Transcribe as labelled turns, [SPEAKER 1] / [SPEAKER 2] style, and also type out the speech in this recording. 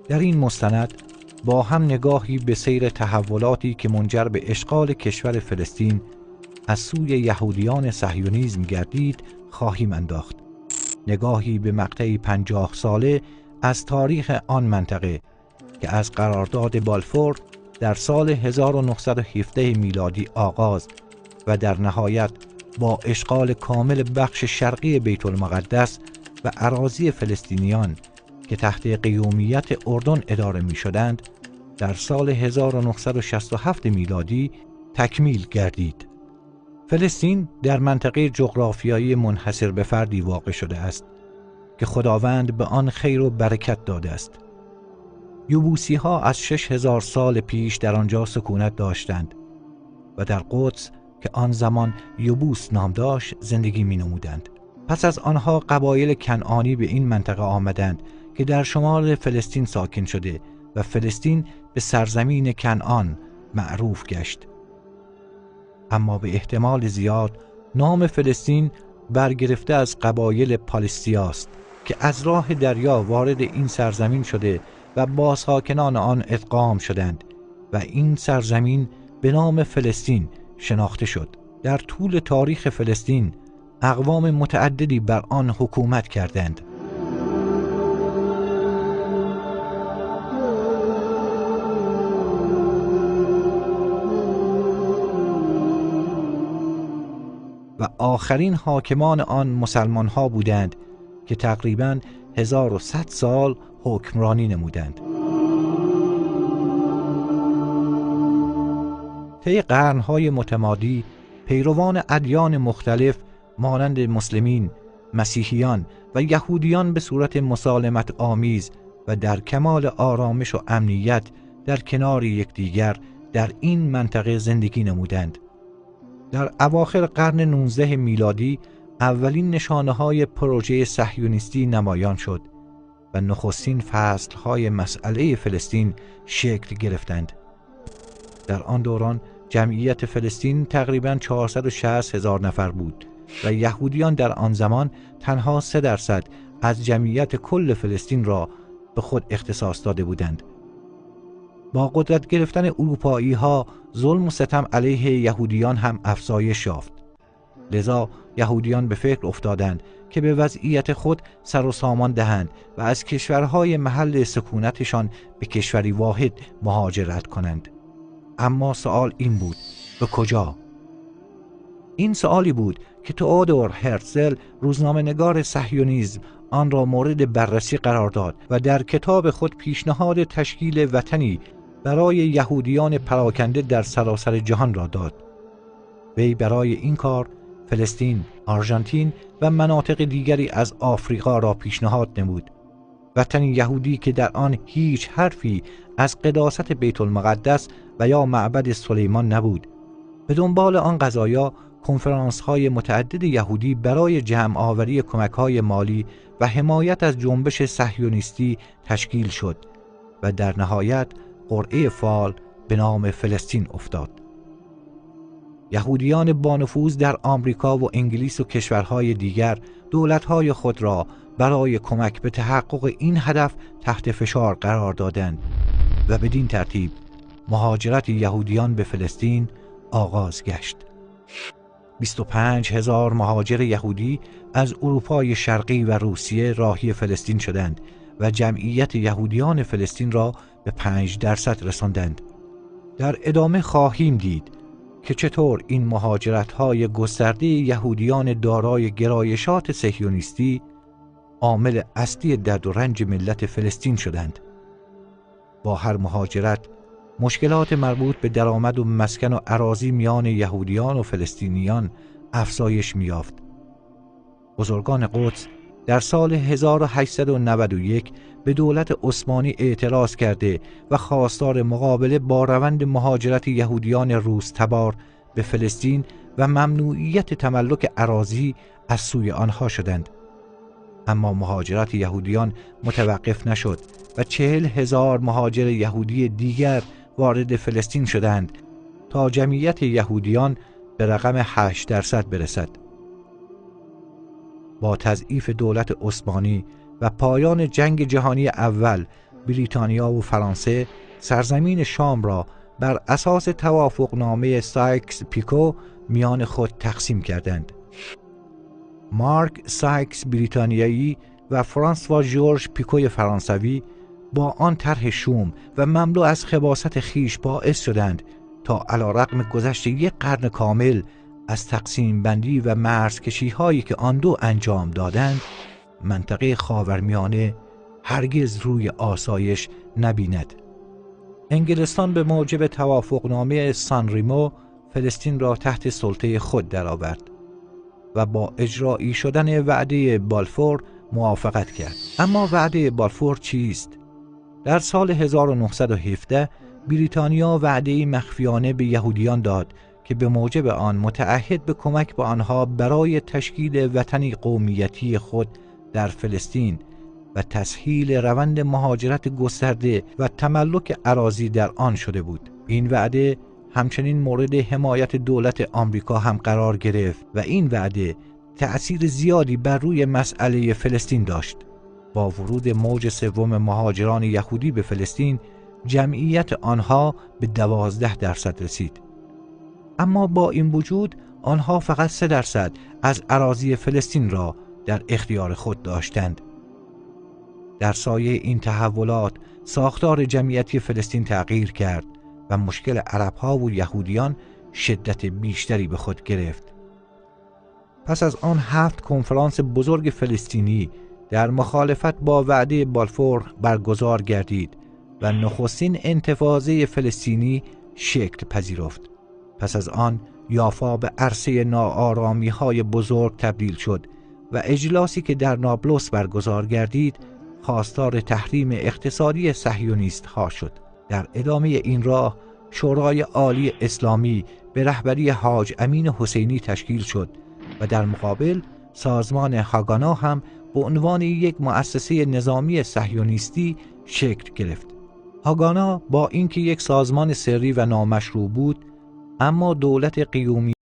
[SPEAKER 1] در این مستند با هم نگاهی به سیر تحولاتی که منجر به اشغال کشور فلسطین از سوی یهودیان صهیونیسم گردید خواهیم انداخت. نگاهی به مقطعی 50 ساله از تاریخ آن منطقه که از قرارداد بالفور در سال 1917 میلادی آغاز و در نهایت با اشغال کامل بخش شرقی بیت المقدس و اراضی فلسطینیان که تحت قیومیت اردن اداره می شدند در سال 1967 میلادی تکمیل گردید. فلسطین در منطقه جغرافیایی منحصر به فردی واقع شده است که خداوند به آن خیر و برکت داده است. یبوسی ها از 6000 سال پیش در آنجا سکونت داشتند و در قدس که آن زمان یبوس نام داشت زندگی می نمودند. پس از آنها قبایل کنعانی به این منطقه آمدند که در شمال فلسطین ساکن شده و فلسطین به سرزمین کنعان معروف گشت. اما به احتمال زیاد نام فلسطین برگرفته از قبایل پالستیاست که از راه دریا وارد این سرزمین شده و با ساکنان آن ادغام شدند و این سرزمین به نام فلسطین شناخته شد. در طول تاریخ فلسطین اقوام متعددی بر آن حکومت کردند. و آخرین حاکمان آن مسلمان ها بودند که تقریباً 1100 سال حکمرانی نمودند. طی قرن‌های متمادی پیروان ادیان مختلف مانند مسلمین، مسیحیان و یهودیان به صورت مسالمت آمیز و در کمال آرامش و امنیت در کنار یکدیگر در این منطقه زندگی نمودند. در اواخر قرن 19 میلادی اولین نشانه‌های پروژه صهیونیستی نمایان شد و نخستین فصل‌های مسئله فلسطین شکل گرفتند. در آن دوران جمعیت فلسطین تقریباً 460,000 نفر بود و یهودیان در آن زمان تنها 3% از جمعیت کل فلسطین را به خود اختصاص داده بودند. با قدرت گرفتن اروپایی‌ها ظلم و ستم علیه یهودیان هم افزایش یافت. لذا یهودیان به فکر افتادند که به وضعیت خود سر و سامان دهند و از کشورهای محل سکونتشان به کشوری واحد مهاجرت کنند. اما سوال این بود: به کجا؟ این سوالی بود که تئودور هرتزل، روزنامه‌نگار صهیونیسم، آن را مورد بررسی قرار داد و در کتاب خود پیشنهاد تشکیل وطنی برای یهودیان پراکنده در سراسر جهان را داد. وی برای این کار فلسطین، آرژانتین و مناطق دیگری از آفریقا را پیشنهاد نمود. وطنی یهودی که در آن هیچ حرفی از قداست بیت المقدس و یا معبد سلیمان نبود. به دنبال آن قضایا کنفرانس‌های متعدد یهودی برای جمع آوری کمک‌های مالی و حمایت از جنبش صهیونیستی تشکیل شد و در نهایت قرعه فال به نام فلسطین افتاد. یهودیان با نفوذ در آمریکا و انگلیس و کشورهای دیگر دولت‌های خود را برای کمک به تحقق این هدف تحت فشار قرار دادند و بدین ترتیب مهاجرت یهودیان به فلسطین آغاز گشت. 25,000 مهاجر یهودی از اروپای شرقی و روسیه راهی فلسطین شدند و جمعیت یهودیان فلسطین را به 5% رساندند. در ادامه خواهیم دید که چطور این مهاجرت‌های گسترده یهودیان دارای گرایشات صهیونیستی عامل اصلی درد و رنج ملت فلسطین شدند. با هر مهاجرت مشکلات مربوط به درآمد و مسکن و اراضی میان یهودیان و فلسطینیان افزایش می‌یافت. بزرگان قدس در سال 1891 به دولت عثمانی اعتراض کرده و خواستار مقابله با روند مهاجرت یهودیان روس تبار به فلسطین و ممنوعیت تملک اراضی از سوی آنها شدند. اما مهاجرت یهودیان متوقف نشد و 40,000 مهاجر یهودی دیگر وارد فلسطین شدند تا جمعیت یهودیان به رقم 8% برسد. با تضعیف دولت عثمانی و پایان جنگ جهانی اول، بریتانیا و فرانسه سرزمین شام را بر اساس توافقنامه سایکس پیکو میان خود تقسیم کردند. مارک سایکس بریتانیایی و فرانسوا ژورژ پیکوی فرانسوی با آن طرح شوم و مملو از خباثت خیش باعث شدند تا علیرغم گذشت یک قرن کامل از تقسیم بندی و مرزکشی هایی که آن دو انجام دادند، منطقه خاورمیانه هرگز روی آسایش نبیند. انگلستان به موجب توافقنامه سان ریمو فلسطین را تحت سلطه خود درآورد و با اجرایی شدن وعده بالفور موافقت کرد. اما وعده بالفور چیست؟ در سال 1917 بریتانیا وعده‌ای مخفیانه به یهودیان داد که به موجب آن متعهد به کمک به آنها برای تشکیل وطنی قومیتی خود در فلسطین و تسهیل روند مهاجرت گسترده و تملک اراضی در آن شده بود. این وعده همچنین مورد حمایت دولت آمریکا هم قرار گرفت و این وعده تأثیر زیادی بر روی مسئله فلسطین داشت. با ورود موج سوم مهاجران یهودی به فلسطین، جمعیت آنها به 12% رسید. اما با این وجود آنها فقط 3% از اراضی فلسطین را در اختیار خود داشتند. در سایه این تحولات ساختار جمعیتی فلسطین تغییر کرد و مشکل عرب‌ها و یهودیان شدت بیشتری به خود گرفت. پس از آن 7 کنفرانس بزرگ فلسطینی در مخالفت با وعده بالفور برگزار گردید و نخستین انتفاضه فلسطینی شکل پذیرفت. پس از آن یافا به عرصه ناآرامی‌های بزرگ تبدیل شد و اجلاسی که در نابلس برگزار گردید خواستار تحریم اقتصادی صهیونیست‌ها شد. در ادامه این راه شورای عالی اسلامی به رهبری حاج امین حسینی تشکیل شد و در مقابل سازمان هاگانا هم به عنوان یک مؤسسه نظامی صهیونیستی شکل گرفت. هاگانا با اینکه یک سازمان سری و نامشروع بود، اما دولت قیومی